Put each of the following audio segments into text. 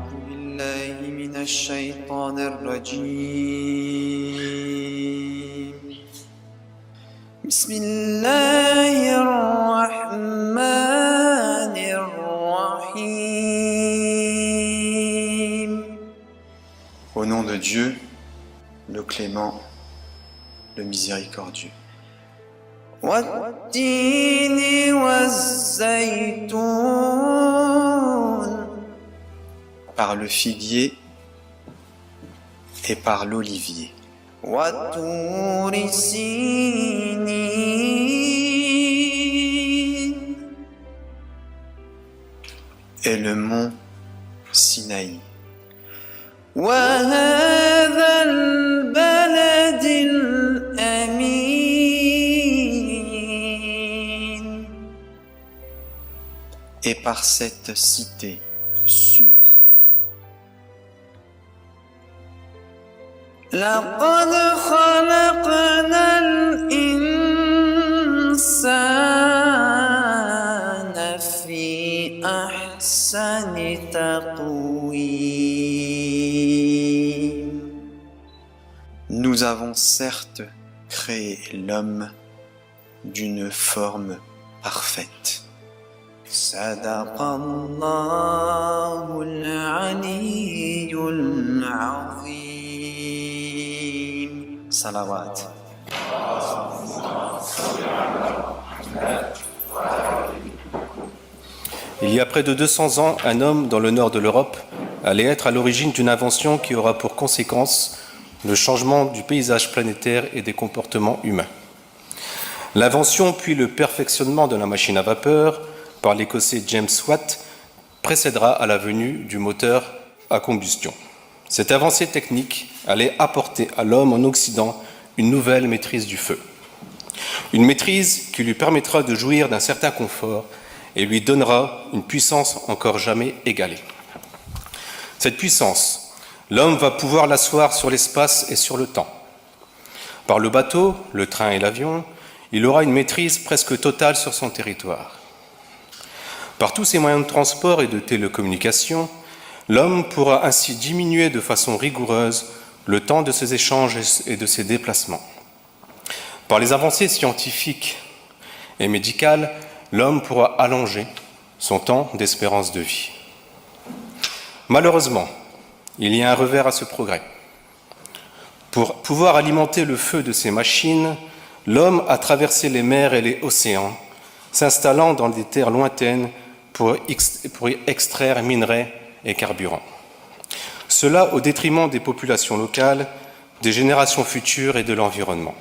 أعوذ بالله من الشيطان الرجيم بسم الله الرحمن الرحيم. Au nom de Dieu, le clément, le miséricordieux. والتين والزيتون. Par le figuier et par l'olivier. والطور سينين. Et le mont Sinaï. وهذا البلد الأمين. Et par cette cité sûre. لقد خلقنا الإنسان في أحسن تقويم. Nous avons certes créé l'homme d'une forme parfaite. صدق الله العلي العظيم. صلوات. Il y a près de 200 ans, un homme dans le nord de l'Europe allait être à l'origine d'une invention qui aura pour conséquence le changement du paysage planétaire et des comportements humains. L'invention puis le perfectionnement de la machine à vapeur par l'Écossais James Watt précédera à la venue du moteur à combustion. Cette avancée technique allait apporter à l'homme en Occident une nouvelle maîtrise du feu. Une maîtrise qui lui permettra de jouir d'un certain confort et lui donnera une puissance encore jamais égalée. Cette puissance, l'homme va pouvoir l'asseoir sur l'espace et sur le temps. Par le bateau, le train et l'avion, il aura une maîtrise presque totale sur son territoire. Par tous ces moyens de transport et de télécommunication, l'homme pourra ainsi diminuer de façon rigoureuse le temps de ses échanges et de ses déplacements. Par les avancées scientifiques et médicales, l'homme pourra allonger son temps d'espérance de vie. Malheureusement, il y a un revers à ce progrès. Pour pouvoir alimenter le feu de ces machines, l'homme a traversé les mers et les océans, s'installant dans des terres lointaines pour y extraire minerais et carburants. Cela au détriment des populations locales, des générations futures et de l'environnement.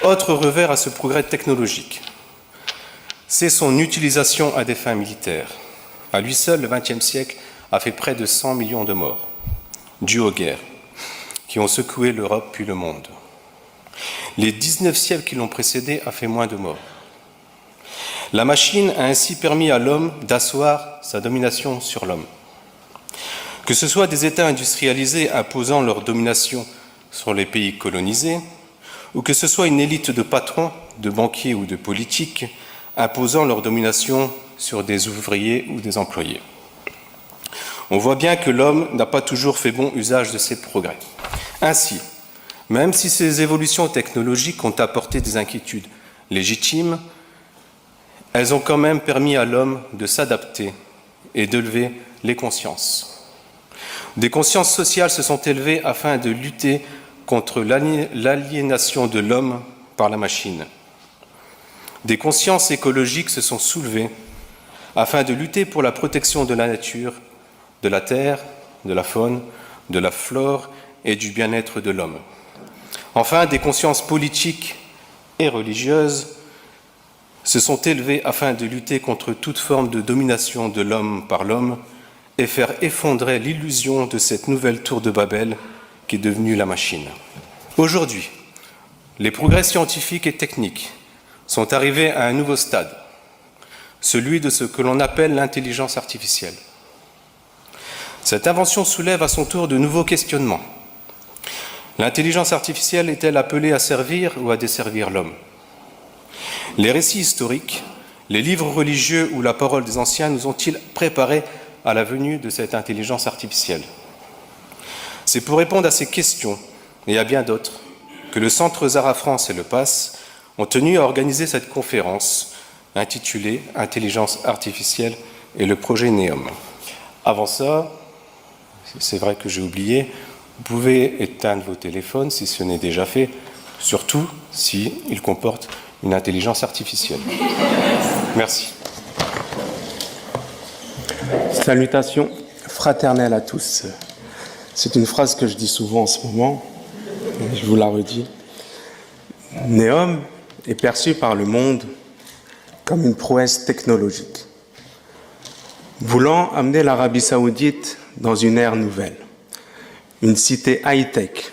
Autre revers à ce progrès technologique, c'est son utilisation à des fins militaires. À lui seul, le XXe siècle a fait près de 100 millions de morts, dus aux guerres, qui ont secoué l'Europe puis le monde. Les 19 siècles qui l'ont précédé a fait moins de morts. La machine a ainsi permis à l'homme d'asseoir sa domination sur l'homme. Que ce soit des États industrialisés imposant leur domination sur les pays colonisés, ou que ce soit une élite de patrons, de banquiers ou de politiques imposant leur domination sur des ouvriers ou des employés. On voit bien que l'homme n'a pas toujours fait bon usage de ces progrès. Ainsi, même si ces évolutions technologiques ont apporté des inquiétudes légitimes, elles ont quand même permis à l'homme de s'adapter et d'élever les consciences. Des consciences sociales se sont élevées afin de lutter contre l'aliénation de l'homme par la machine. Des consciences écologiques se sont soulevées afin de lutter pour la protection de la nature, de la terre, de la faune, de la flore et du bien-être de l'homme. Enfin, des consciences politiques et religieuses se sont élevées afin de lutter contre toute forme de domination de l'homme par l'homme et faire effondrer l'illusion de cette nouvelle tour de Babel qui est devenue la machine. Aujourd'hui, les progrès scientifiques et techniques sont arrivés à un nouveau stade, celui de ce que l'on appelle l'intelligence artificielle. Cette invention soulève à son tour de nouveaux questionnements. L'intelligence artificielle est-elle appelée à servir ou à desservir l'homme ? Les récits historiques, les livres religieux ou la parole des anciens nous ont-ils préparés à la venue de cette intelligence artificielle. C'est pour répondre à ces questions et à bien d'autres que le Centre Zara France et le PASS ont tenu à organiser cette conférence intitulée « Intelligence artificielle et le projet NEOM ». Avant ça, c'est vrai que j'ai oublié, vous pouvez éteindre vos téléphones si ce n'est déjà fait, surtout s'ils comportent une intelligence artificielle. Merci. Salutations fraternelles à tous. C'est une phrase que je dis souvent en ce moment, et je vous la redis. NEOM est perçu par le monde comme une prouesse technologique, voulant amener l'Arabie saoudite dans une ère nouvelle, une cité high-tech,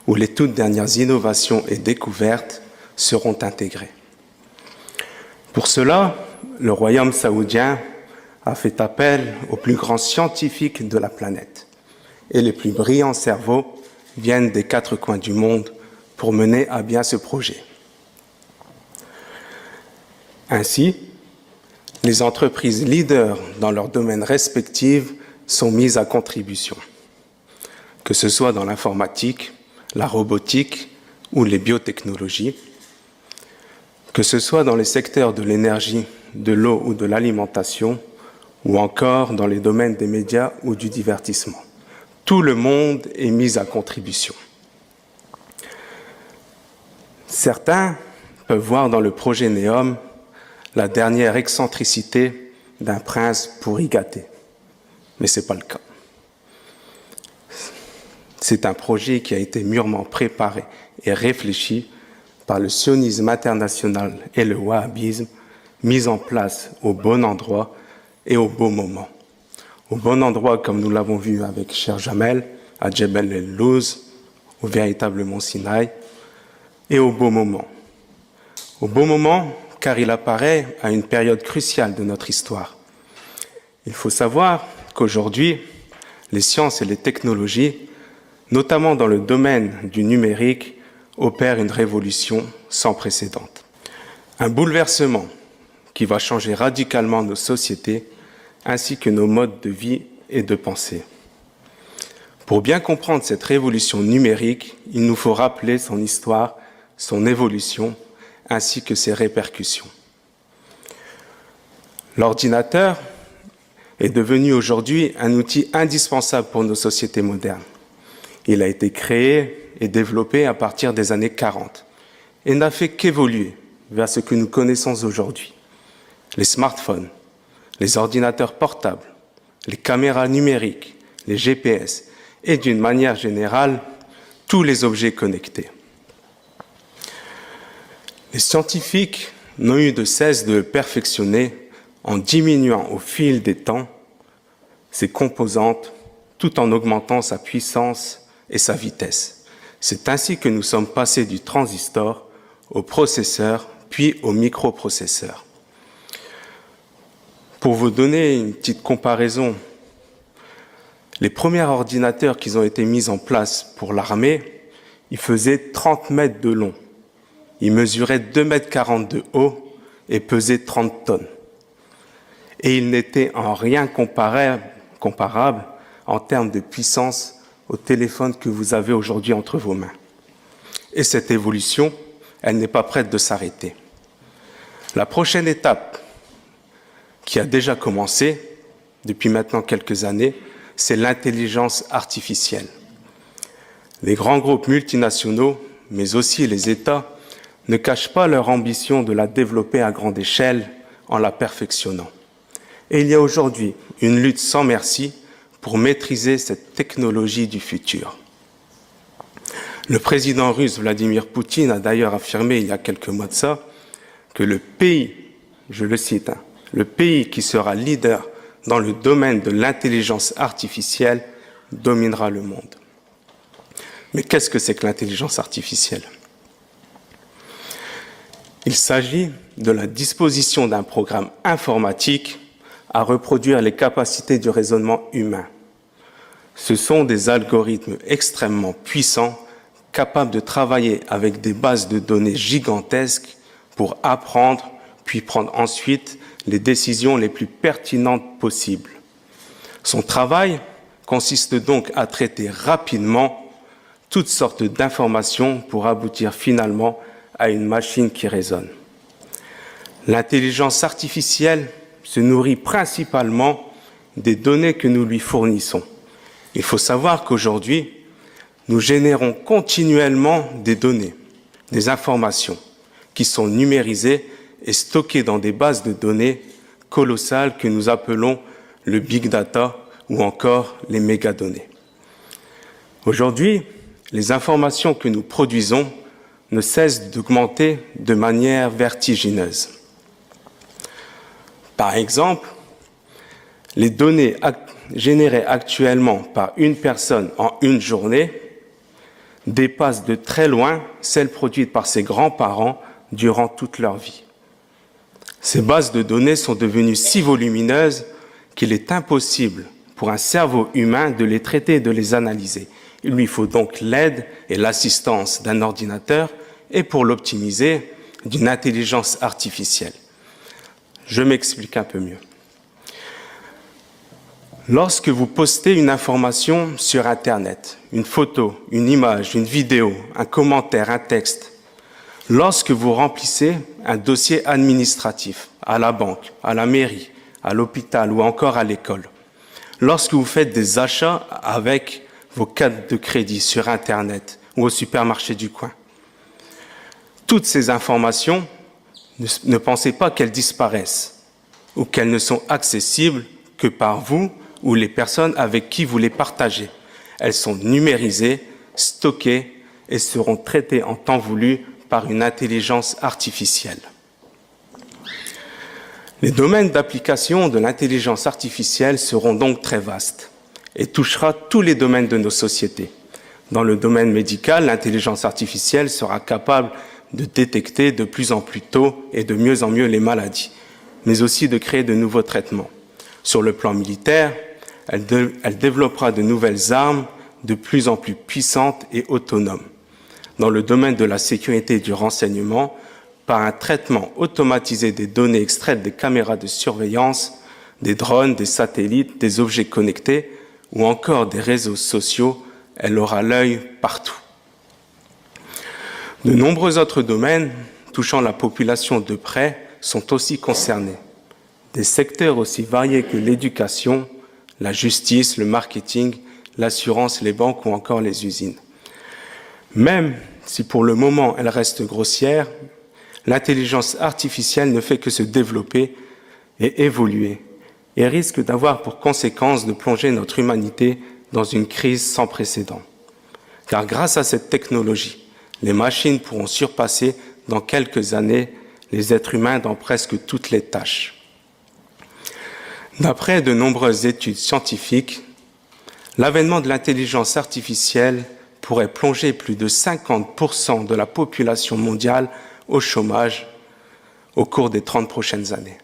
où les toutes dernières innovations et découvertes seront intégrées. Pour cela, le royaume saoudien a fait appel aux plus grands scientifiques de la planète, et les plus brillants cerveaux viennent des 4 coins du monde pour mener à bien ce projet. Ainsi, les entreprises leaders dans leurs domaines respectifs sont mises à contribution, que ce soit dans l'informatique, la robotique ou les biotechnologies, que ce soit dans les secteurs de l'énergie, de l'eau ou de l'alimentation, ou encore dans les domaines des médias ou du divertissement. Tout le monde est mis à contribution. Certains peuvent voir dans le projet NEOM la dernière excentricité d'un prince pour y gâter. Mais ce n'est pas le cas. C'est un projet qui a été mûrement préparé et réfléchi par le sionisme international et le wahhabisme, mis en place au bon endroit et au bon moment. Au bon endroit, comme nous l'avons vu avec Cher Jamel, à Djebel el-Louz, au véritable mont Sinaï, et au bon moment. Au bon moment, car il apparaît à une période cruciale de notre histoire. Il faut savoir qu'aujourd'hui, les sciences et les technologies, notamment dans le domaine du numérique, opèrent une révolution sans précédent. Un bouleversement qui va changer radicalement nos sociétés ainsi que nos modes de vie et de pensée. Pour bien comprendre cette révolution numérique, il nous faut rappeler son histoire, son évolution, ainsi que ses répercussions. L'ordinateur est devenu aujourd'hui un outil indispensable pour nos sociétés modernes. Il a été créé et développé à partir des années 40 et n'a fait qu'évoluer vers ce que nous connaissons aujourd'hui. Les smartphones, les ordinateurs portables, les caméras numériques, les GPS et d'une manière générale, tous les objets connectés. Les scientifiques n'ont eu de cesse de le perfectionner en diminuant au fil des temps ses composantes tout en augmentant sa puissance et sa vitesse. C'est ainsi que nous sommes passés du transistor au processeur puis au microprocesseur. Pour vous donner une petite comparaison, les premiers ordinateurs qui ont été mis en place pour l'armée, ils faisaient 30 mètres de long. Ils mesuraient 2,40 mètres de haut et pesaient 30 tonnes. Et ils n'étaient en rien comparables en termes de puissance au téléphone que vous avez aujourd'hui entre vos mains. Et cette évolution, elle n'est pas prête de s'arrêter. La prochaine étape, qui a déjà commencé depuis maintenant quelques années, c'est l'intelligence artificielle. Les grands groupes multinationaux, mais aussi les États, ne cachent pas leur ambition de la développer à grande échelle en la perfectionnant. Et il y a aujourd'hui une lutte sans merci pour maîtriser cette technologie du futur. Le président russe Vladimir Poutine a d'ailleurs affirmé il y a quelques mois de ça que le pays, je le cite, le pays qui sera leader dans le domaine de l'intelligence artificielle dominera le monde. Mais qu'est-ce que c'est que l'intelligence artificielle ? Il s'agit de la disposition d'un programme informatique à reproduire les capacités du raisonnement humain. Ce sont des algorithmes extrêmement puissants, capables de travailler avec des bases de données gigantesques pour apprendre, puis prendre ensuite les décisions les plus pertinentes possibles. Son travail consiste donc à traiter rapidement toutes sortes d'informations pour aboutir finalement à une machine qui raisonne. L'intelligence artificielle se nourrit principalement des données que nous lui fournissons. Il faut savoir qu'aujourd'hui, nous générons continuellement des données, des informations qui sont numérisées et stockées dans des bases de données colossales que nous appelons le big data ou encore les mégadonnées. Aujourd'hui, les informations que nous produisons ne cessent d'augmenter de manière vertigineuse. Par exemple, les données générées actuellement par une personne en une journée dépassent de très loin celles produites par ses grands-parents durant toute leur vie. Ces bases de données sont devenues si volumineuses qu'il est impossible pour un cerveau humain de les traiter et de les analyser. Il lui faut donc l'aide et l'assistance d'un ordinateur et pour l'optimiser, d'une intelligence artificielle. Je m'explique un peu mieux. Lorsque vous postez une information sur Internet, une photo, une image, une vidéo, un commentaire, un texte, lorsque vous remplissez un dossier administratif à la banque, à la mairie, à l'hôpital ou encore à l'école, lorsque vous faites des achats avec vos cartes de crédit sur Internet ou au supermarché du coin, toutes ces informations, ne pensez pas qu'elles disparaissent ou qu'elles ne sont accessibles que par vous ou les personnes avec qui vous les partagez. Elles sont numérisées, stockées et seront traitées en temps voulu par une intelligence artificielle. Les domaines d'application de l'intelligence artificielle seront donc très vastes et touchera tous les domaines de nos sociétés. Dans le domaine médical, l'intelligence artificielle sera capable de détecter de plus en plus tôt et de mieux en mieux les maladies, mais aussi de créer de nouveaux traitements. Sur le plan militaire, elle développera de nouvelles armes de plus en plus puissantes et autonomes. Dans le domaine de la sécurité et du renseignement, par un traitement automatisé des données extraites des caméras de surveillance, des drones, des satellites, des objets connectés ou encore des réseaux sociaux, elle aura l'œil partout. De nombreux autres domaines touchant la population de près sont aussi concernés. Des secteurs aussi variés que l'éducation, la justice, le marketing, l'assurance, les banques ou encore les usines. Même si pour le moment elle reste grossière, l'intelligence artificielle ne fait que se développer et évoluer et risque d'avoir pour conséquence de plonger notre humanité dans une crise sans précédent. Car grâce à cette technologie, les machines pourront surpasser dans quelques années les êtres humains dans presque toutes les tâches. D'après de nombreuses études scientifiques, l'avènement de l'intelligence artificielle pourrait plonger plus de 50% de la population mondiale au chômage au cours des 30 prochaines années.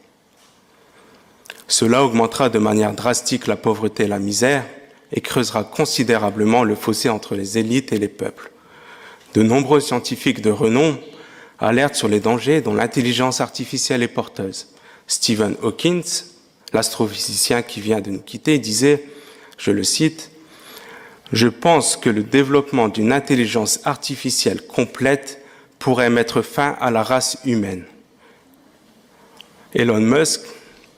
Cela augmentera de manière drastique la pauvreté et la misère et creusera considérablement le fossé entre les élites et les peuples. De nombreux scientifiques de renom alertent sur les dangers dont l'intelligence artificielle est porteuse. Stephen Hawking, l'astrophysicien qui vient de nous quitter, disait, je le cite, « Je pense que le développement d'une intelligence artificielle complète pourrait mettre fin à la race humaine. » Elon Musk,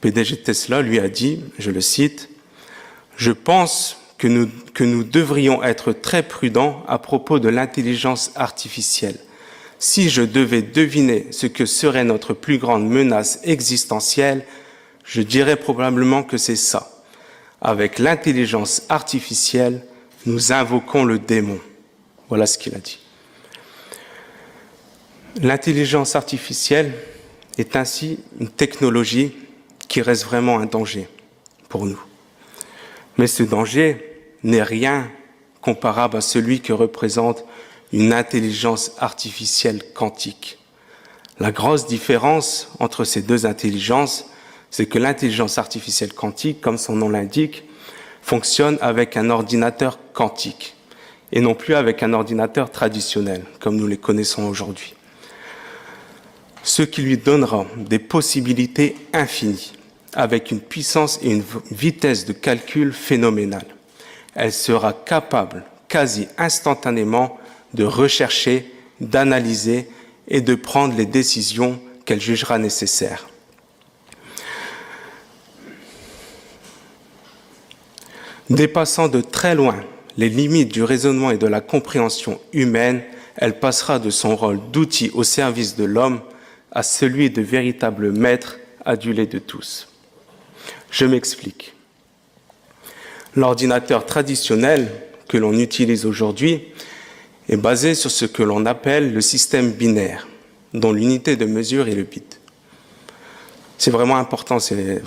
PDG de Tesla, lui a dit, je le cite, « Je pense que nous devrions être très prudents à propos de l'intelligence artificielle. Si je devais deviner ce que serait notre plus grande menace existentielle, je dirais probablement que c'est ça. Avec l'intelligence artificielle, nous invoquons le démon. » Voilà ce qu'il a dit. L'intelligence artificielle est ainsi une technologie qui reste vraiment un danger pour nous. Mais ce danger n'est rien comparable à celui que représente une intelligence artificielle quantique. La grosse différence entre ces deux intelligences, c'est que l'intelligence artificielle quantique, comme son nom l'indique, fonctionne avec un ordinateur quantique et non plus avec un ordinateur traditionnel, comme nous les connaissons aujourd'hui. Ce qui lui donnera des possibilités infinies, avec une puissance et une vitesse de calcul phénoménales. Elle sera capable, quasi instantanément, de rechercher, d'analyser et de prendre les décisions qu'elle jugera nécessaires. Dépassant de très loin les limites du raisonnement et de la compréhension humaine, elle passera de son rôle d'outil au service de l'homme à celui de véritable maître adulé de tous. Je m'explique. L'ordinateur traditionnel que l'on utilise aujourd'hui est basé sur ce que l'on appelle le système binaire, dont l'unité de mesure est le bit. C'est vraiment important, il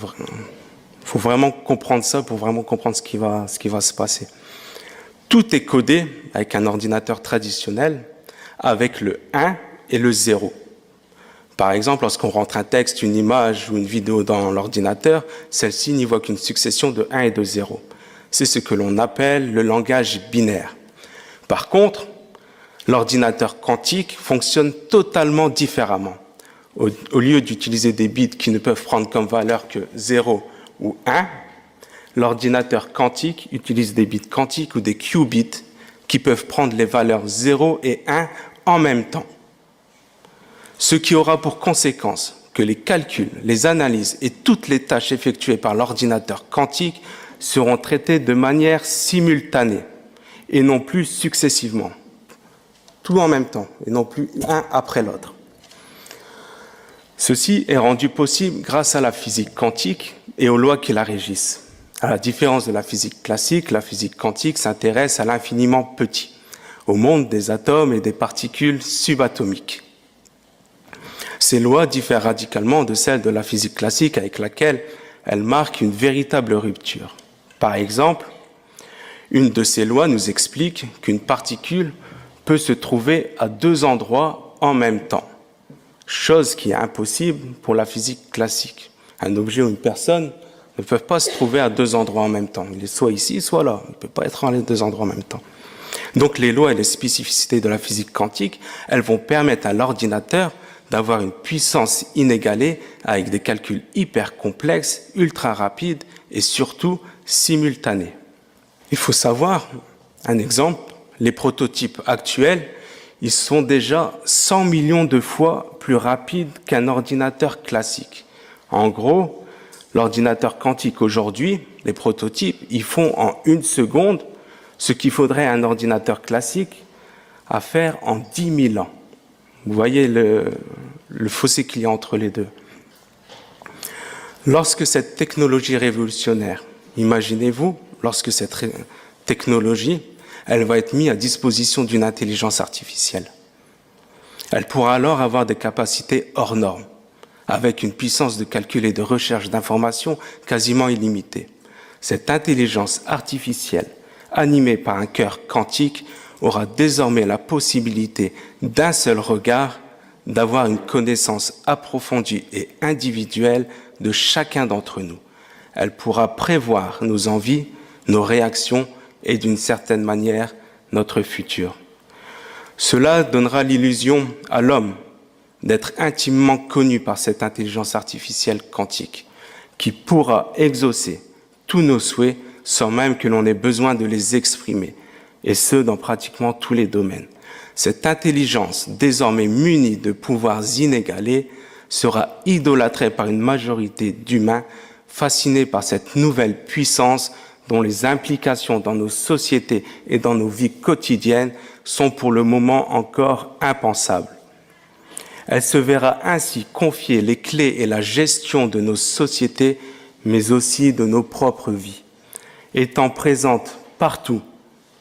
faut vraiment comprendre ça pour vraiment comprendre ce qui va se passer. Tout est codé avec un ordinateur traditionnel avec le 1 et le 0. Par exemple, lorsqu'on rentre un texte, une image ou une vidéo dans l'ordinateur, celle-ci n'y voit qu'une succession de 1 et de 0. C'est ce que l'on appelle le langage binaire. Par contre, l'ordinateur quantique fonctionne totalement différemment. Au lieu d'utiliser des bits qui ne peuvent prendre comme valeur que 0 ou 1, l'ordinateur quantique utilise des bits quantiques ou des qubits qui peuvent prendre les valeurs 0 et 1 en même temps. Ce qui aura pour conséquence que les calculs, les analyses et toutes les tâches effectuées par l'ordinateur quantique seront traitées de manière simultanée et non plus successivement. Tout en même temps et non plus un après l'autre. Ceci est rendu possible grâce à la physique quantique et aux lois qui la régissent. À la différence de la physique classique, la physique quantique s'intéresse à l'infiniment petit, au monde des atomes et des particules subatomiques. Ces lois diffèrent radicalement de celles de la physique classique avec laquelle elles marquent une véritable rupture. Par exemple, une de ces lois nous explique qu'une particule peut se trouver à 2 endroits en même temps, chose qui est impossible pour la physique classique. Un objet ou une personne ne peuvent pas se trouver à 2 endroits en même temps. Il est soit ici, soit là. Il ne peut pas être à 2 endroits en même temps. Donc les lois et les spécificités de la physique quantique, elles vont permettre à l'ordinateur d'avoir une puissance inégalée avec des calculs hyper complexes, ultra rapides et surtout simultanés. Il faut savoir, un exemple, les prototypes actuels, ils sont déjà 100 millions de fois plus rapides qu'un ordinateur classique. En gros, l'ordinateur quantique aujourd'hui, les prototypes, ils font en 1 seconde ce qu'il faudrait à un ordinateur classique à faire en 10 000 ans. Vous voyez le fossé qu'il y a entre les deux. Lorsque cette technologie révolutionnaire, imaginez-vous, lorsque cette technologie, elle va être mise à disposition d'une intelligence artificielle. Elle pourra alors avoir des capacités hors normes, avec une puissance de calcul et de recherche d'informations quasiment illimitée. Cette intelligence artificielle, animée par un cœur quantique, aura désormais la possibilité d'un seul regard d'avoir une connaissance approfondie et individuelle de chacun d'entre nous. Elle pourra prévoir nos envies, nos réactions et d'une certaine manière notre futur. Cela donnera l'illusion à l'homme d'être intimement connu par cette intelligence artificielle quantique qui pourra exaucer tous nos souhaits sans même que l'on ait besoin de les exprimer, et ce, dans pratiquement tous les domaines. Cette intelligence, désormais munie de pouvoirs inégalés, sera idolâtrée par une majorité d'humains fascinés par cette nouvelle puissance dont les implications dans nos sociétés et dans nos vies quotidiennes sont pour le moment encore impensables. Elle se verra ainsi confier les clés et la gestion de nos sociétés, mais aussi de nos propres vies. Étant présente partout,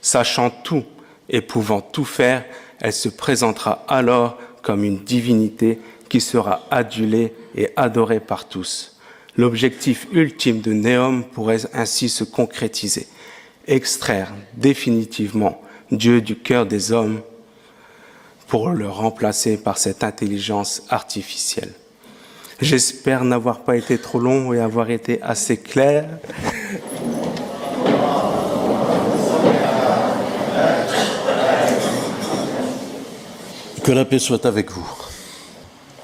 sachant tout et pouvant tout faire, elle se présentera alors comme une divinité qui sera adulée et adorée par tous. L'objectif ultime de Neom pourrait ainsi se concrétiser, extraire définitivement Dieu du cœur des hommes pour le remplacer par cette intelligence artificielle. J'espère n'avoir pas été trop long et avoir été assez clair. Que la paix soit avec vous.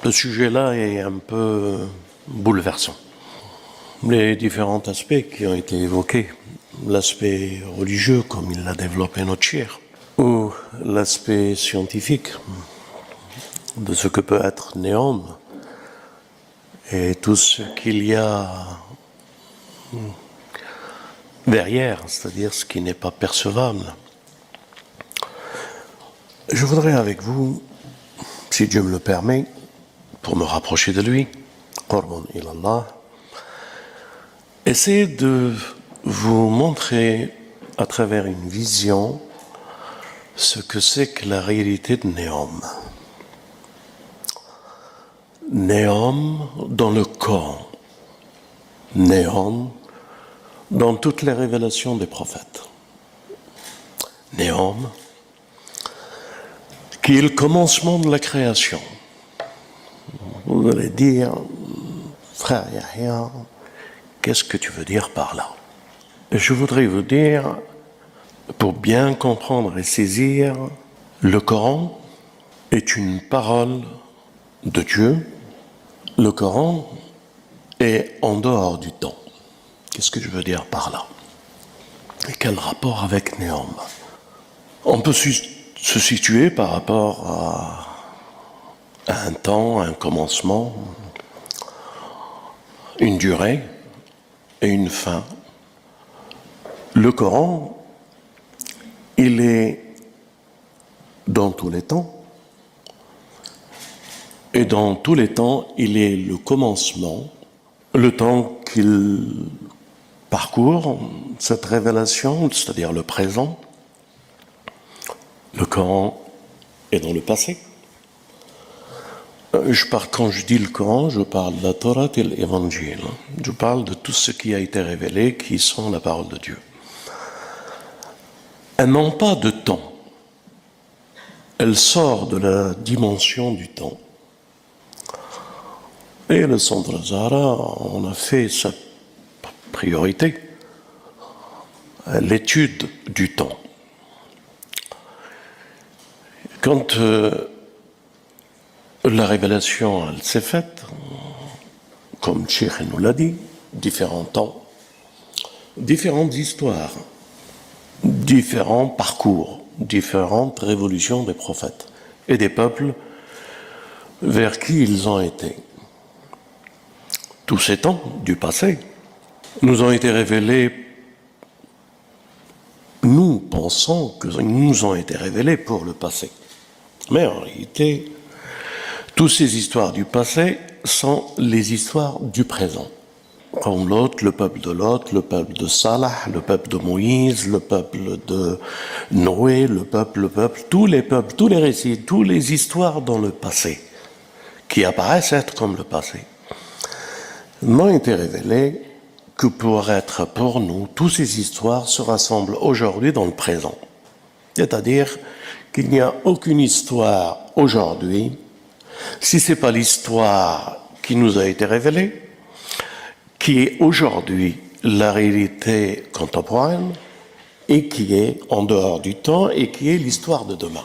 Le sujet-là est un peu bouleversant. les différents aspects qui ont été évoqués. L'aspect religieux, comme il l'a développé notre cher, ou l'aspect scientifique de ce que peut être Néom, et tout ce qu'il y a derrière, c'est-à-dire ce qui n'est pas percevable. Je voudrais avec vous, si Dieu me le permet, pour me rapprocher de lui, Qurban ilallah, essayer de vous montrer à travers une vision ce que c'est que la réalité de Néom. Néom dans le Coran, Néom dans toutes les révélations des prophètes. Néom, qui est le commencement de la création. Vous allez dire, frère Yahya, qu'est-ce que tu veux dire par là? Je voudrais vous dire, pour bien comprendre et saisir, le Coran est une parole de Dieu. Le Coran est en dehors du temps. Qu'est-ce que je veux dire par là? Et quel rapport avec Néom? On peut se situer par rapport à un temps, un commencement, une durée et une fin. Le Coran, il est dans tous les temps, et dans tous les temps, il est le commencement, le temps qu'il parcourt cette révélation, c'est-à-dire le présent. Le Coran est dans le passé. Quand je dis le Coran, je parle de la Torah et l'Évangile. Je parle de tout ce qui a été révélé, qui sont la parole de Dieu. Elles n'ont pas de temps. Elle sort de la dimension du temps. Et le Centre Zahra, on a fait sa priorité, l'étude du temps. Quand la révélation elle s'est faite, comme Cheikh nous l'a dit, différents temps, différentes histoires, différents parcours, différentes révolutions des prophètes et des peuples vers qui ils ont été. Tous ces temps du passé nous ont été révélés, nous pensons qu'ils nous ont été révélés pour le passé. Mais en réalité, toutes ces histoires du passé sont les histoires du présent. Comme Lot, le peuple de Lot, le peuple de Salah, le peuple de Moïse, le peuple de Noé, le peuple, tous les peuples, tous les récits, toutes les histoires dans le passé, qui apparaissent être comme le passé, n'ont été révélées que pour être pour nous, toutes ces histoires se rassemblent aujourd'hui dans le présent. C'est-à-dire qu'il n'y a aucune histoire aujourd'hui, si ce n'est pas l'histoire qui nous a été révélée, qui est aujourd'hui la réalité contemporaine et qui est en dehors du temps et qui est l'histoire de demain.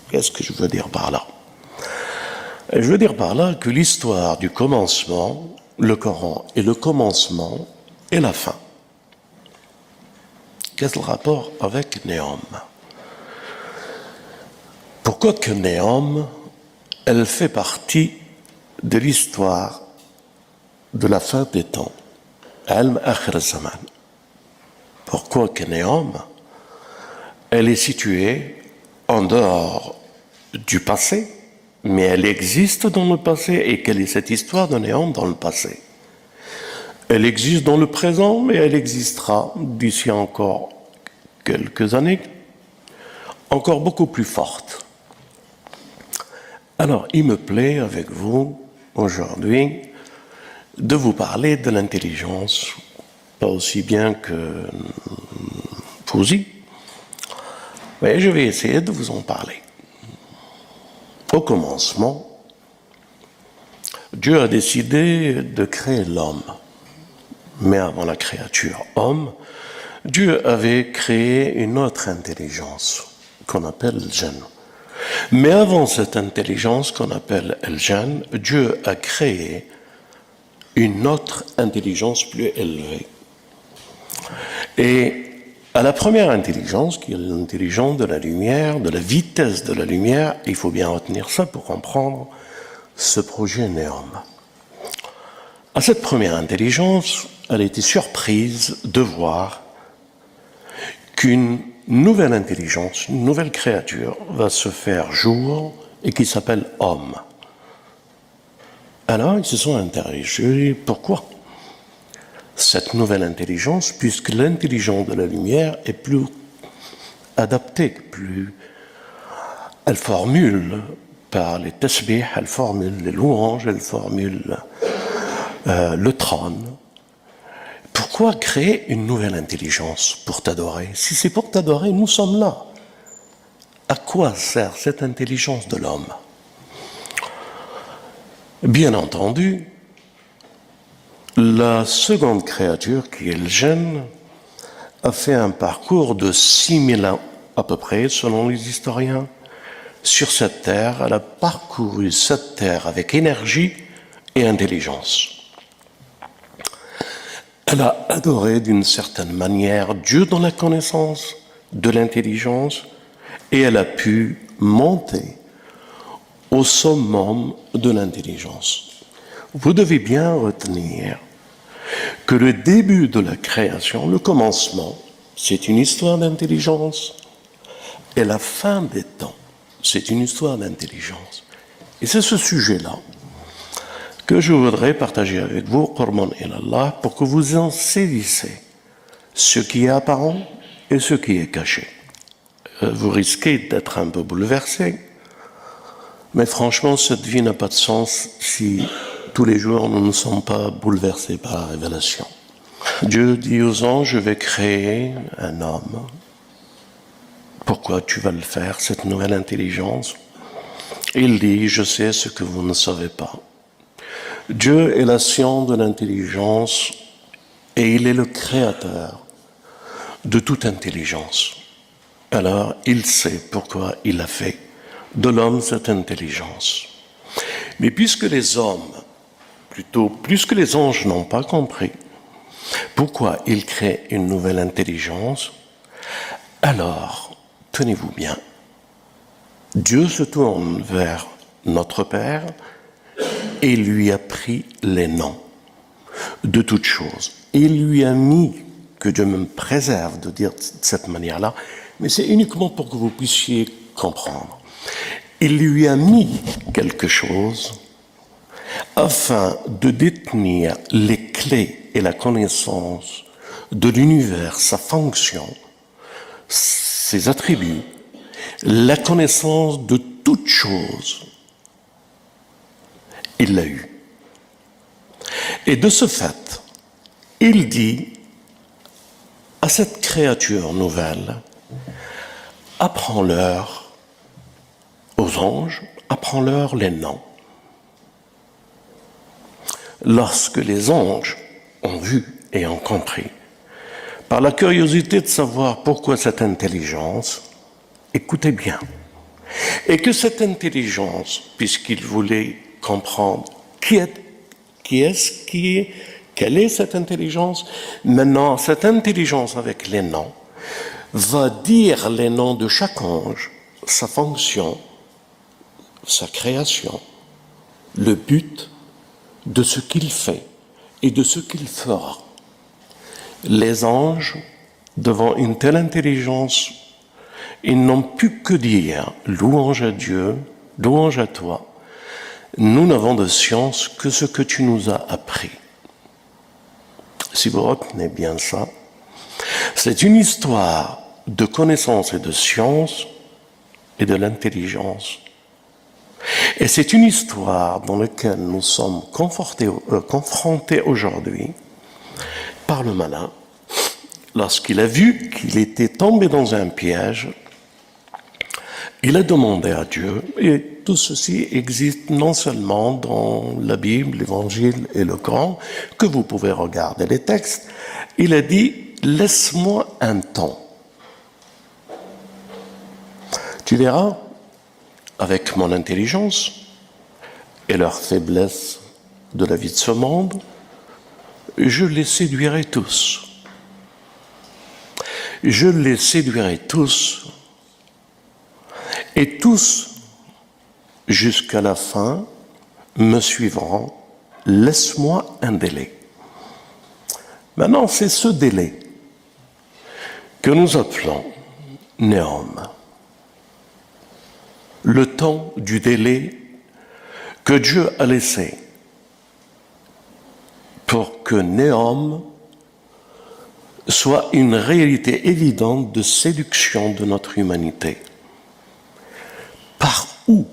Qu'est-ce que je veux dire par là? Je veux dire par là que l'histoire du commencement, le Coran est le commencement et la fin. Quel rapport avec Néom? Pourquoi que Néom, elle fait partie de l'histoire de la fin des temps, Ilm Akhir Zaman. Pourquoi que Néom, elle est située en dehors du passé, mais elle existe dans le passé. Et quelle est cette histoire de Néom dans le passé? Elle existe dans le présent, mais elle existera d'ici encore quelques années, encore beaucoup plus forte. Alors, il me plaît avec vous, aujourd'hui, de vous parler de l'intelligence, pas aussi bien que Fouzi, mais je vais essayer de vous en parler. Au commencement, Dieu a décidé de créer l'homme. Mais avant la créature homme, Dieu avait créé une autre intelligence qu'on appelle le djinn. Mais avant cette intelligence qu'on appelle le djinn, Dieu a créé une autre intelligence plus élevée. Et à la première intelligence, qui est l'intelligence de la lumière, de la vitesse de la lumière, il faut bien retenir ça pour comprendre ce projet Néom. À cette première intelligence, elle a été surprise de voir qu'une nouvelle intelligence, une nouvelle créature va se faire jour et qui s'appelle homme. Alors, ils se sont interrogés, pourquoi cette nouvelle intelligence, puisque l'intelligence de la lumière est plus adaptée, elle formule par les tasbih, elle formule les louanges, elle formule le trône. Pourquoi créer une nouvelle intelligence pour t'adorer? Si c'est pour t'adorer, nous sommes là. À quoi sert cette intelligence de l'homme? Bien entendu, la seconde créature, qui est le gène, a fait un parcours de 6000 ans à peu près, selon les historiens, sur cette terre. Elle a parcouru cette terre avec énergie et intelligence. Elle a adoré d'une certaine manière Dieu dans la connaissance de l'intelligence et elle a pu monter au summum de l'intelligence. Vous devez bien retenir que le début de la création, le commencement, c'est une histoire d'intelligence et la fin des temps, c'est une histoire d'intelligence. Et c'est ce sujet-là que je voudrais partager avec vous, Qurban ilallah, pour que vous en saisissez ce qui est apparent et ce qui est caché. Vous risquez d'être un peu bouleversé, mais franchement, cette vie n'a pas de sens si tous les jours nous ne sommes pas bouleversés par la révélation. Dieu dit aux anges, je vais créer un homme. Pourquoi tu vas le faire, cette nouvelle intelligence? Il dit, je sais ce que vous ne savez pas. Dieu est la science de l'intelligence et il est le créateur de toute intelligence. Alors, il sait pourquoi il a fait de l'homme cette intelligence. Mais puisque les hommes, plutôt plus que les anges n'ont pas compris pourquoi il crée une nouvelle intelligence, alors, tenez-vous bien, Dieu se tourne vers notre Père et lui a pris les noms de toutes choses. Il lui a mis, que Dieu me préserve de dire de cette manière-là, mais c'est uniquement pour que vous puissiez comprendre. Il lui a mis quelque chose afin de détenir les clés et la connaissance de l'univers, sa fonction, ses attributs, la connaissance de toutes choses. Il l'a eu. Et de ce fait, il dit à cette créature nouvelle, apprends-leur, aux anges, apprends-leur les noms. Lorsque les anges ont vu et ont compris, par la curiosité de savoir pourquoi cette intelligence, écoutez bien, et que cette intelligence, puisqu'ils voulaient comprendre quelle est cette intelligence, maintenant cette intelligence avec les noms va dire les noms de chaque ange, sa fonction, sa création, le but de ce qu'il fait et de ce qu'il fera. Les anges, devant une telle intelligence, ils n'ont pu que dire louange à Dieu, louange à toi. Nous n'avons de science que ce que tu nous as appris. Si vous retenez bien ça, c'est une histoire de connaissance et de science et de l'intelligence. Et c'est une histoire dans laquelle nous sommes confrontés aujourd'hui par le malin, lorsqu'il a vu qu'il était tombé dans un piège. Il a demandé à Dieu, et tout ceci existe non seulement dans la Bible, l'Évangile et le Coran, que vous pouvez regarder les textes. Il a dit, laisse-moi un temps. Tu verras, avec mon intelligence et leur faiblesse de la vie de ce monde, je les séduirai tous. Je les séduirai tous, et tous, jusqu'à la fin, me suivront. Laisse-moi un délai. Maintenant, c'est ce délai que nous appelons Néom. Le temps du délai que Dieu a laissé pour que Néom soit une réalité évidente de séduction de notre humanité. Par où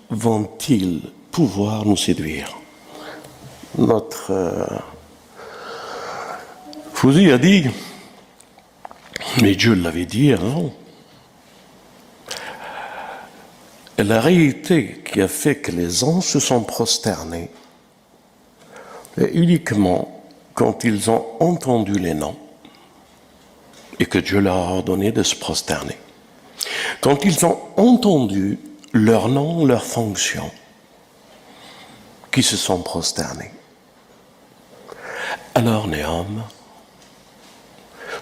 vont-ils pouvoir nous séduire? Notre Fouzi a dit, mais Dieu l'avait dit avant, la réalité qui a fait que les anges se sont prosternés est uniquement quand ils ont entendu les noms et que Dieu leur a ordonné de se prosterner. Quand ils ont entendu leur nom, leur fonction, qui se sont prosternés. Alors Néom,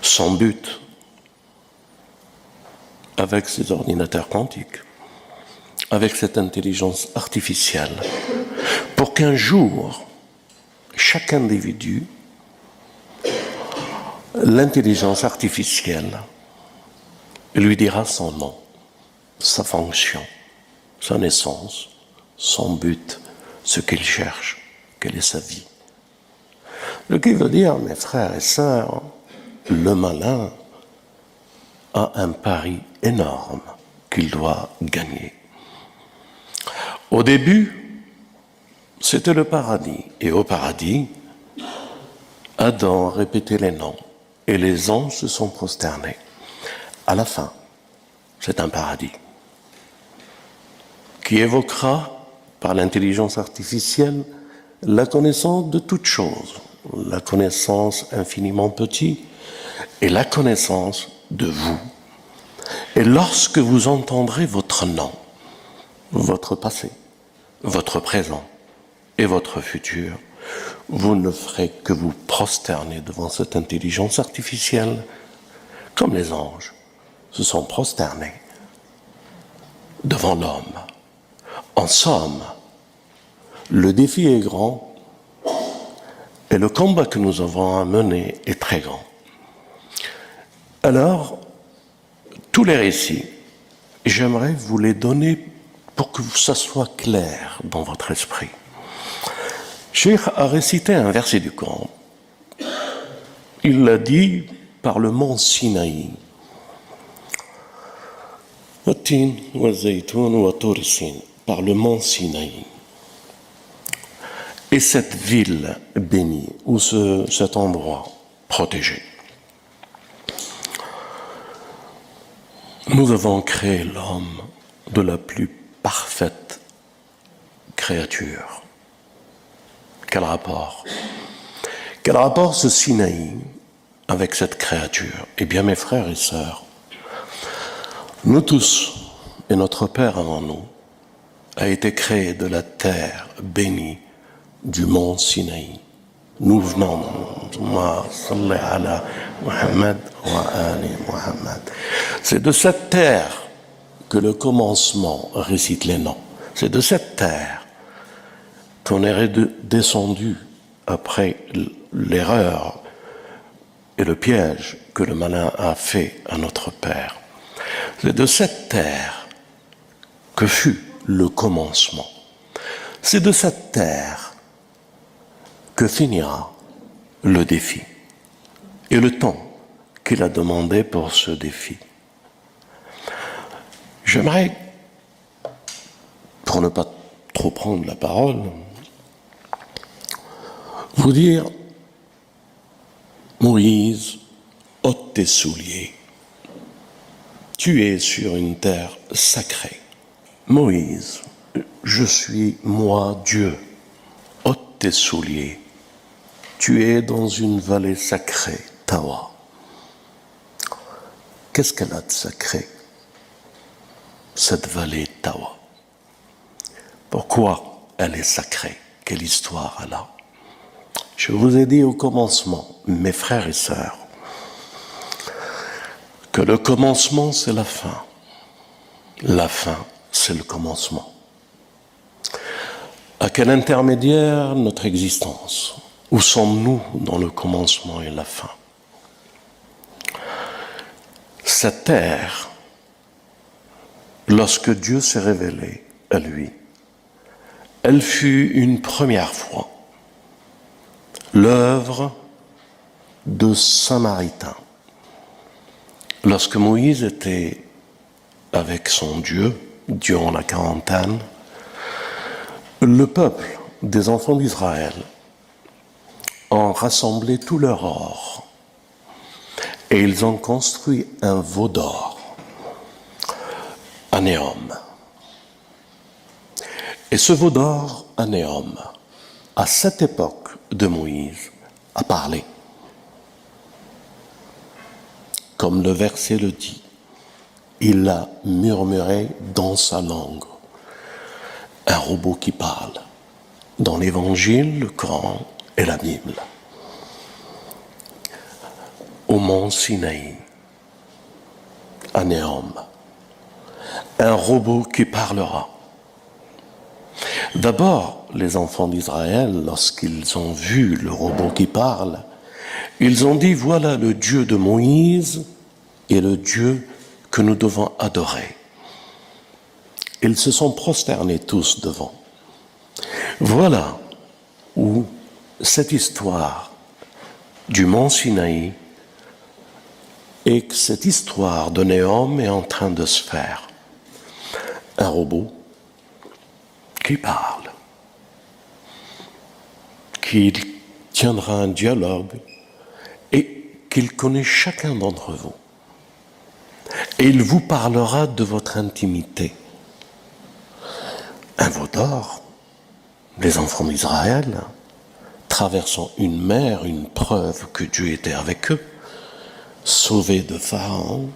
son but, avec ses ordinateurs quantiques, avec cette intelligence artificielle, pour qu'un jour, chaque individu, l'intelligence artificielle lui dira son nom, sa fonction, son essence, son but, ce qu'il cherche, quelle est sa vie. Ce qui veut dire, mes frères et sœurs, le malin a un pari énorme qu'il doit gagner. Au début, c'était le paradis. Et au paradis, Adam a répété les noms et les anges se sont prosternés. À la fin, c'est un paradis qui évoquera par l'intelligence artificielle la connaissance de toutes choses, la connaissance infiniment petite et la connaissance de vous. Et lorsque vous entendrez votre nom, votre passé, votre présent et votre futur, vous ne ferez que vous prosterner devant cette intelligence artificielle, comme les anges se sont prosternés devant l'homme. En somme, le défi est grand et le combat que nous avons à mener est très grand. Alors, tous les récits, j'aimerais vous les donner pour que ça soit clair dans votre esprit. Cheikh a récité un verset du Coran. Il l'a dit par le mont Sinaï. Par le mont Sinaï. Et cette ville bénie, ou cet endroit protégé. Nous avons créé l'homme de la plus parfaite créature. Quel rapport? Quel rapport ce Sinaï avec cette créature? Eh bien, mes frères et sœurs, nous tous, et notre Père avant nous, a été créé de la terre bénie du mont Sinaï. Nous venons, c'est de cette terre que le commencement récite les noms. C'est de cette terre qu'on est descendu après l'erreur et le piège que le malin a fait à notre Père. C'est de cette terre que fut le commencement. C'est de cette terre que finira le défi et le temps qu'il a demandé pour ce défi. J'aimerais, pour ne pas trop prendre la parole, vous dire, Moïse, ôte tes souliers. Tu es sur une terre sacrée. Moïse, je suis moi Dieu. Ôte tes souliers. Tu es dans une vallée sacrée, Tawa. Qu'est-ce qu'elle a de sacré, cette vallée Tawa? Pourquoi elle est sacrée? Quelle histoire elle a? Je vous ai dit au commencement, mes frères et sœurs, que le commencement c'est la fin. La fin c'est le commencement. À quel intermédiaire notre existence? Où sommes-nous dans le commencement et la fin? Cette terre, lorsque Dieu s'est révélé à lui, elle fut une première fois l'œuvre de Samaritains. Lorsque Moïse était avec son Dieu, durant la quarantaine, le peuple des enfants d'Israël ont rassemblé tout leur or et ils ont construit un veau d'or, Anéom. Et ce veau d'or, Anéom, à cette époque de Moïse, a parlé. Comme le verset le dit, il a murmuré dans sa langue. Un robot qui parle. Dans l'Évangile, le Coran et la Bible. Au mont Sinaï, Anéom, un robot qui parlera. D'abord, les enfants d'Israël, lorsqu'ils ont vu le robot qui parle, ils ont dit, voilà le Dieu de Moïse et le Dieu que nous devons adorer. Ils se sont prosternés tous devant. Voilà où cette histoire du mont Sinaï et que cette histoire de Néom est en train de se faire. Un robot qui parle, qui tiendra un dialogue et qu'il connaît chacun d'entre vous. Et il vous parlera de votre intimité. Un veau d'or, les enfants d'Israël, traversant une mer, une preuve que Dieu était avec eux, sauvés de Pharaon,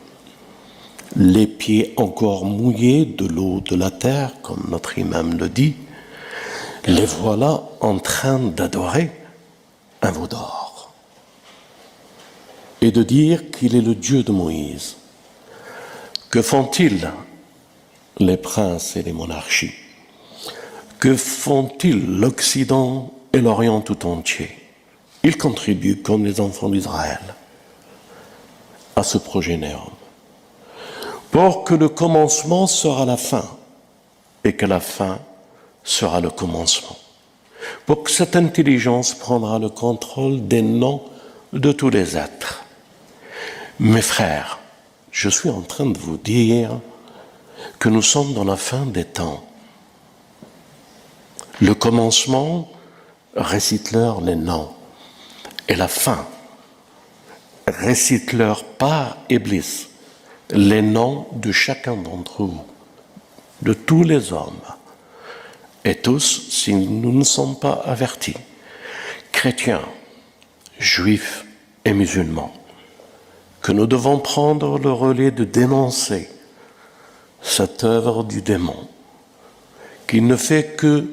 les pieds encore mouillés de l'eau de la terre, comme notre imam le dit, les voilà en train d'adorer un veau d'or et de dire qu'il est le Dieu de Moïse. Que font-ils les princes et les monarchies? Que font-ils l'Occident et l'Orient tout entier? Ils contribuent comme les enfants d'Israël à ce projet Néom. Pour que le commencement sera la fin et que la fin sera le commencement. Pour que cette intelligence prendra le contrôle des noms de tous les êtres. Mes frères, je suis en train de vous dire que nous sommes dans la fin des temps. Le commencement, récite-leur les noms. Et la fin, récite-leur par Iblis les noms de chacun d'entre vous, de tous les hommes, et tous, si nous ne sommes pas avertis, chrétiens, juifs et musulmans, que nous devons prendre le relais de dénoncer cette œuvre du démon, qui ne fait que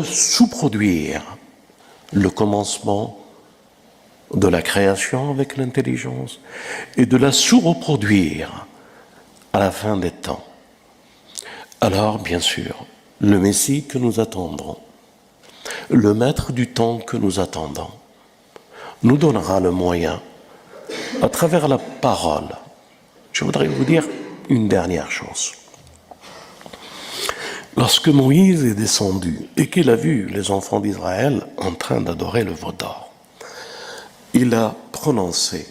sous-produire le commencement de la création avec l'intelligence et de la sous-reproduire à la fin des temps. Alors, bien sûr, le Messie que nous attendrons, le maître du temps que nous attendons, nous donnera le moyen, à travers la parole. Je voudrais vous dire une dernière chose. Lorsque Moïse est descendu et qu'il a vu les enfants d'Israël en train d'adorer le veau d'or, il a prononcé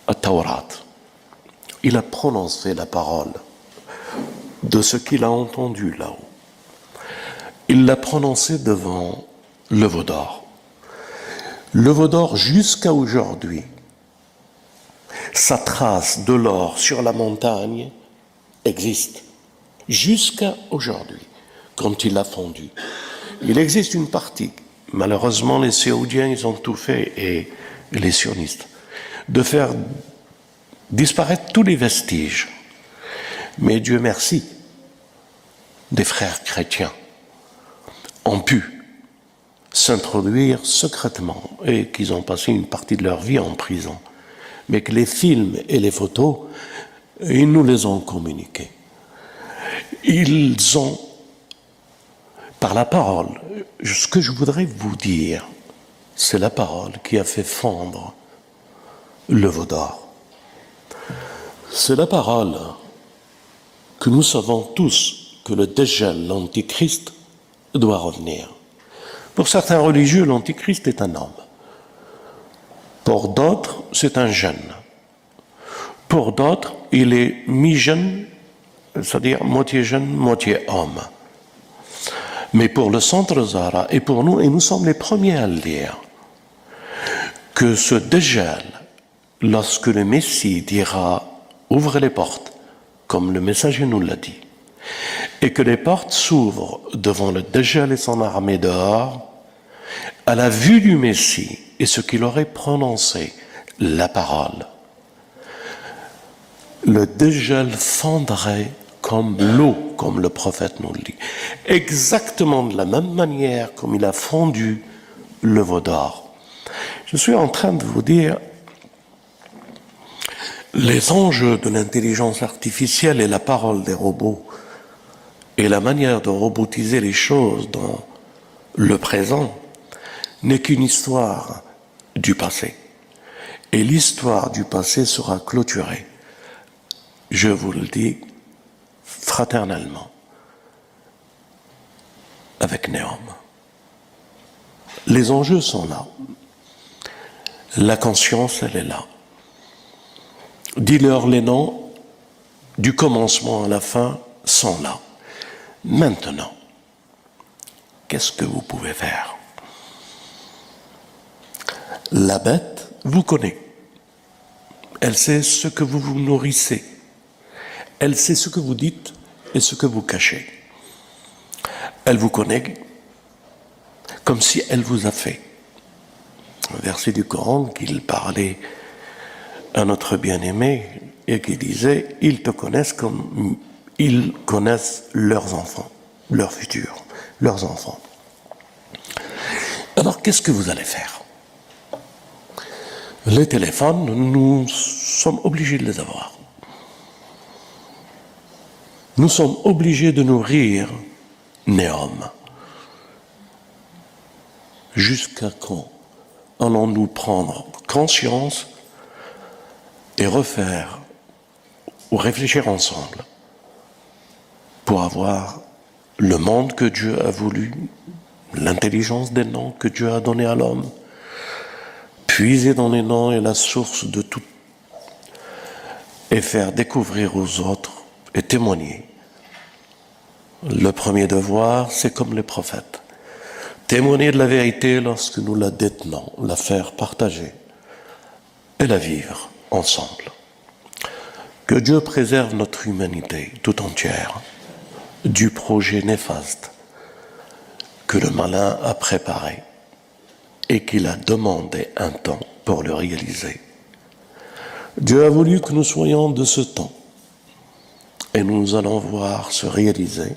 à Taurat, il a prononcé la parole de ce qu'il a entendu là-haut. Il l'a prononcé devant le veau d'or. Le veau d'or jusqu'à aujourd'hui, sa trace de l'or sur la montagne existe. Jusqu'à aujourd'hui, quand il a fondu. Il existe une partie. Malheureusement, les Saoudiens, ils ont tout fait, et les sionistes, de faire disparaître tous les vestiges. Mais Dieu merci, des frères chrétiens ont pu s'introduire secrètement et qu'ils ont passé une partie de leur vie en prison. Mais que les films et les photos, ils nous les ont communiqués. Ils ont, par la parole, ce que je voudrais vous dire, c'est la parole qui a fait fondre le veau d'or. C'est la parole que nous savons tous que le Dajjal, l'Antichrist, doit revenir. Pour certains religieux, l'Antichrist est un homme. Pour d'autres, c'est un jeune. Pour d'autres, il est mi-jeune, c'est-à-dire moitié jeune, moitié homme. Mais pour le centre Zahra et pour nous, et nous sommes les premiers à le dire, que ce Dajjal, lorsque le Messie dira « ouvrez les portes », comme le messager nous l'a dit, et que les portes s'ouvrent devant le Dajjal et son armée dehors, à la vue du Messie et ce qu'il aurait prononcé, la parole, le Dajjal fondrait comme l'eau, comme le prophète nous le dit, exactement de la même manière comme il a fondu le veau d'or. Je suis en train de vous dire les enjeux de l'intelligence artificielle et la parole des robots et la manière de robotiser les choses dans le présent n'est qu'une histoire du passé. Et l'histoire du passé sera clôturée, je vous le dis fraternellement, avec Néom. Les enjeux sont là. La conscience, elle est là. Dis-leur les noms, du commencement à la fin, sont là. Maintenant, qu'est-ce que vous pouvez faire? La bête vous connaît. Elle sait ce que vous vous nourrissez. Elle sait ce que vous dites et ce que vous cachez. Elle vous connaît comme si elle vous a fait. Un verset du Coran qu'il parlait à notre bien-aimé et qui disait « Ils te connaissent comme ils connaissent leurs enfants, leur futur, leurs enfants. » Alors qu'est-ce que vous allez faire? Les téléphones, nous sommes obligés de les avoir. Nous sommes obligés de nourrir Néom. Jusqu'à quand allons-nous prendre conscience et refaire ou réfléchir ensemble pour avoir le monde que Dieu a voulu, l'intelligence des noms que Dieu a donné à l'homme, puiser dans les noms et la source de tout, et faire découvrir aux autres et témoigner. Le premier devoir, c'est comme les prophètes. Témoigner de la vérité lorsque nous la détenons, la faire partager et la vivre ensemble. Que Dieu préserve notre humanité tout entière du projet néfaste que le malin a préparé et qu'il a demandé un temps pour le réaliser. Dieu a voulu que nous soyons de ce temps et nous allons voir se réaliser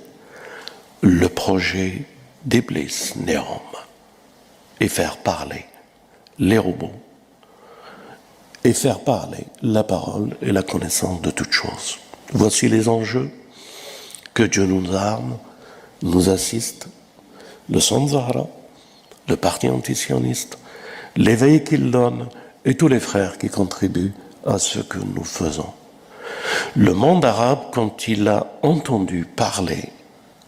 le projet d'Iblis, Néom, et faire parler les robots et faire parler la parole et la connaissance de toutes choses. Voici les enjeux. Que Dieu nous arme, nous assiste, le Son Zahra, le parti antisioniste, l'éveil qu'il donne et tous les frères qui contribuent à ce que nous faisons. Le monde arabe, quand il a entendu parler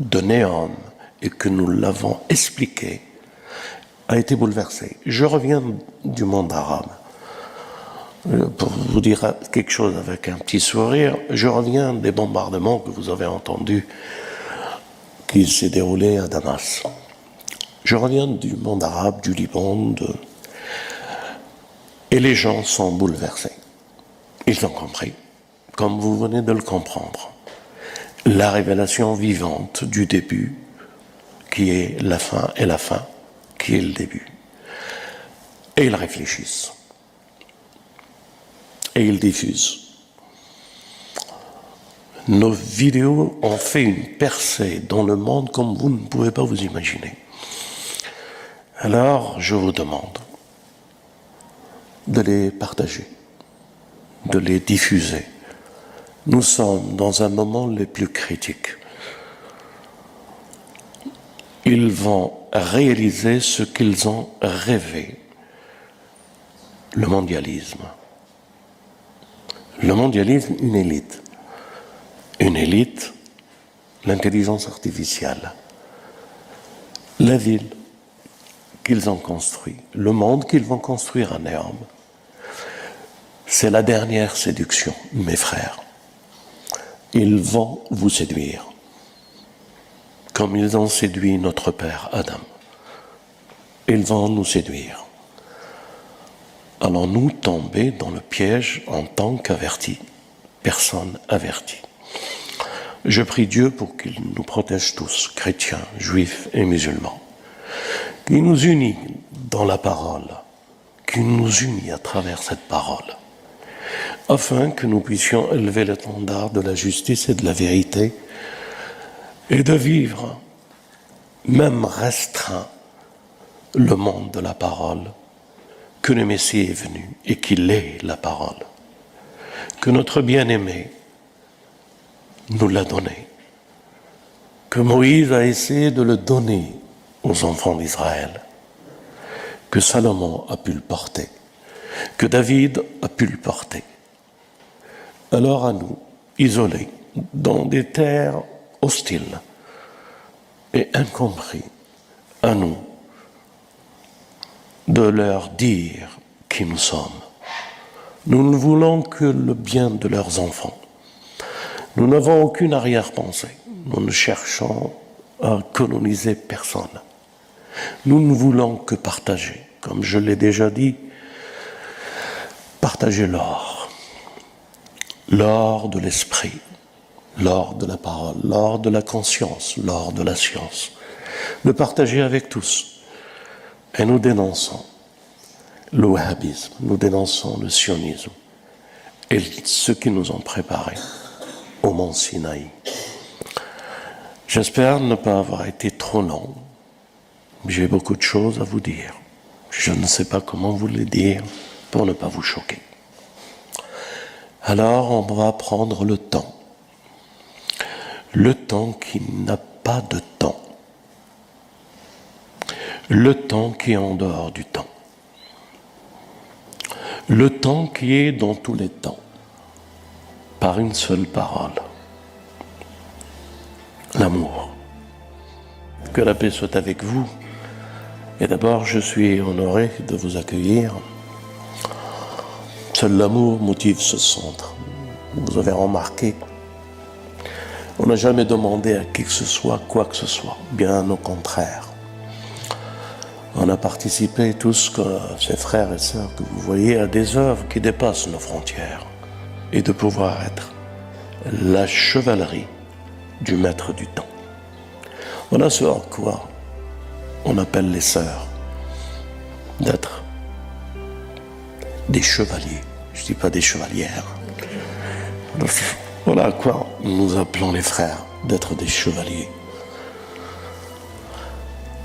de Néom et que nous l'avons expliqué, a été bouleversé. Je reviens du monde arabe. Pour vous dire quelque chose avec un petit sourire, je reviens des bombardements que vous avez entendus qui s'est déroulé à Damas. Je reviens du monde arabe, du Liban, et les gens sont bouleversés. Ils ont compris, comme vous venez de le comprendre, la révélation vivante du début, qui est la fin, et la fin, qui est le début. Et ils réfléchissent. Et ils diffusent. Nos vidéos ont fait une percée dans le monde comme vous ne pouvez pas vous imaginer. Alors, je vous demande de les partager, de les diffuser. Nous sommes dans un moment les plus critiques. Ils vont réaliser ce qu'ils ont rêvé, le mondialisme. Le mondialisme, une élite. Une élite, l'intelligence artificielle. La ville qu'ils ont construite, le monde qu'ils vont construire à Néom. C'est la dernière séduction, mes frères. Ils vont vous séduire, comme ils ont séduit notre père Adam. Ils vont nous séduire. Allons-nous tomber dans le piège en tant qu'avertis, personne avertie? Je prie Dieu pour qu'il nous protège tous, chrétiens, juifs et musulmans, qu'il nous unit dans la parole, qu'il nous unit à travers cette parole, afin que nous puissions élever l'étendard de la justice et de la vérité et de vivre, même restreint, le monde de la parole, que le Messie est venu et qu'il est la parole, que notre bien-aimé nous l'a donné, que Moïse a essayé de le donner aux enfants d'Israël, que Salomon a pu le porter, que David a pu le porter. Alors à nous, isolés, dans des terres hostiles et incompris, à nous de leur dire qui nous sommes. Nous ne voulons que le bien de leurs enfants. Nous n'avons aucune arrière-pensée. Nous ne cherchons à coloniser personne. Nous ne voulons que partager. Comme je l'ai déjà dit, partager l'or. L'or de l'esprit, l'or de la parole, l'or de la conscience, l'or de la science. Le partager avec tous. Et nous dénonçons le wahhabisme, nous dénonçons le sionisme et ceux qui nous ont préparés au mont Sinaï. J'espère ne pas avoir été trop long. J'ai beaucoup de choses à vous dire. Je ne sais pas comment vous les dire pour ne pas vous choquer. Alors on va prendre le temps qui n'a pas de temps. Le temps qui est en dehors du temps. Le temps qui est dans tous les temps. Par une seule parole. L'amour. Que la paix soit avec vous. Et d'abord, je suis honoré de vous accueillir. Seul l'amour motive ce centre. Vous avez remarqué, on n'a jamais demandé à qui que ce soit quoi que ce soit. Bien au contraire. On a participé tous, ces frères et sœurs que vous voyez, à des œuvres qui dépassent nos frontières et de pouvoir être la chevalerie du maître du temps. Voilà ce à quoi on appelle les sœurs, d'être des chevaliers. Je ne dis pas des chevalières. Voilà à quoi nous appelons les frères, d'être des chevaliers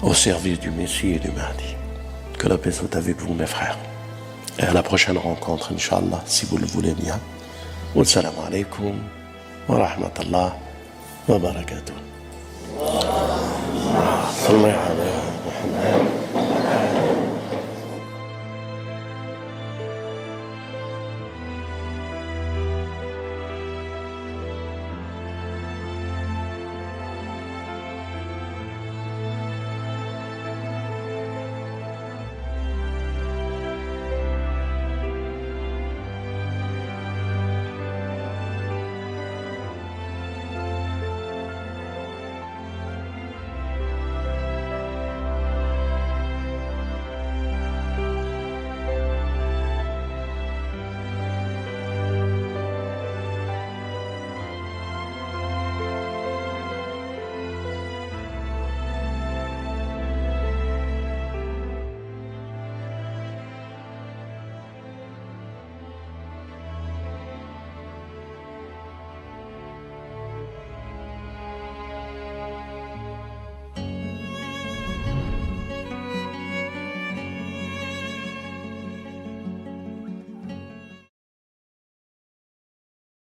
au service du Messie et du Mahdi. Que la paix soit avec vous, mes frères. Et à la prochaine rencontre, Inch'Allah, si vous le voulez bien. Wassalamu alaikum wa rahmatullah wa barakatuh.